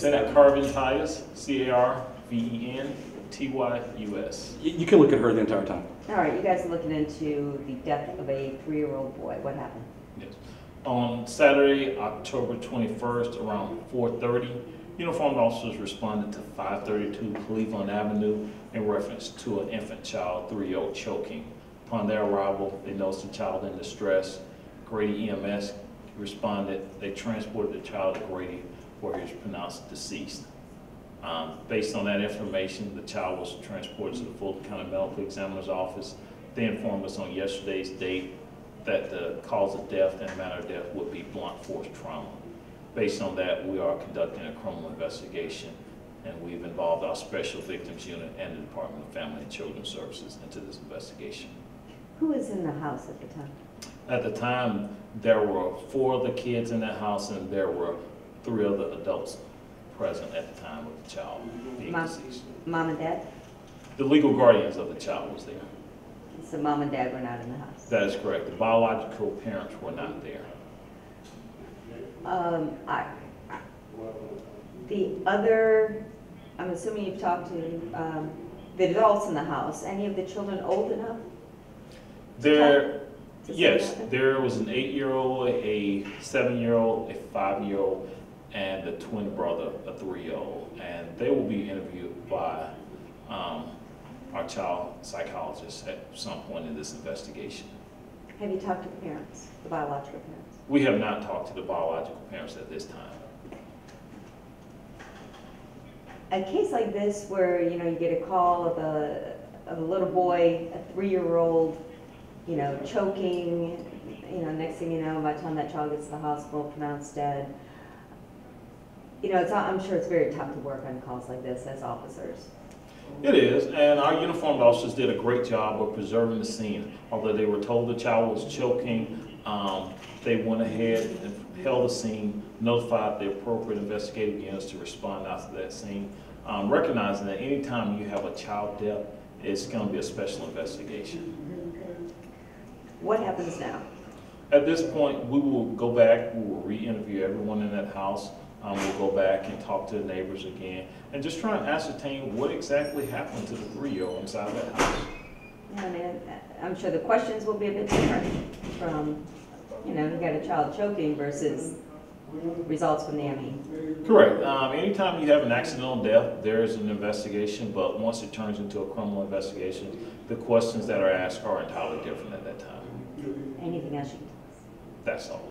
Lieutenant Carven Tyus, Carventyus. You can look at her the entire time. All right, you guys are looking into the death of a 3-year-old boy. What happened? Yes. On Saturday, October 21st, around 4:30, uniformed officers responded to 532 Cleveland Avenue in reference to an infant child, 3-year-old, choking. Upon their arrival, they noticed a child in distress. Grady EMS responded. They transported the child to Grady, where he was pronounced deceased. Based on that information, the child was transported to the Fulton County Medical Examiner's office. They informed us on yesterday's date that the cause of death and manner of death would be blunt force trauma. Based on that, we are conducting a criminal investigation, and we've involved our Special Victims Unit and the Department of Family and Children's Services into this investigation. Who was in the house at the time? At the time, there were 4 of the kids in that house, and there were 3 other adults present at the time of the child being deceased. Mom and dad? The legal guardians of the child was there. So mom and dad were not in the house? That is correct. The biological parents were not there. I'm assuming you've talked to the adults in the house. Any of the children old enough? Yes, there was an 8-year-old, a 7-year-old, a 5-year-old, and a twin brother, a 3-year-old. And they will be interviewed by our child psychologist at some point in this investigation. Have you talked to the parents, the biological parents? We have not talked to the biological parents at this time. A case like this where, you get a call of a little boy, a 3-year-old, choking, next thing you know, by the time that child gets to the hospital, pronounced dead. I'm sure it's very tough to work on calls like this as officers. It is, and our uniformed officers did a great job of preserving the scene. Although they were told the child was choking, they went ahead and held the scene, notified the appropriate investigative units to respond out to that scene, recognizing that anytime you have a child death, it's going to be a special investigation. What happens now? At this point, we will go back, we will re-interview everyone in that house. We'll go back and talk to the neighbors again and just try and ascertain what exactly happened to the 3-year-old inside that house. Yeah, I'm sure the questions will be a bit different from, you got a child choking versus results from the ME. Correct. Anytime you have an accidental death, there is an investigation, but once it turns into a criminal investigation, the questions that are asked are entirely different at that time. Anything else you can tell us? That's all.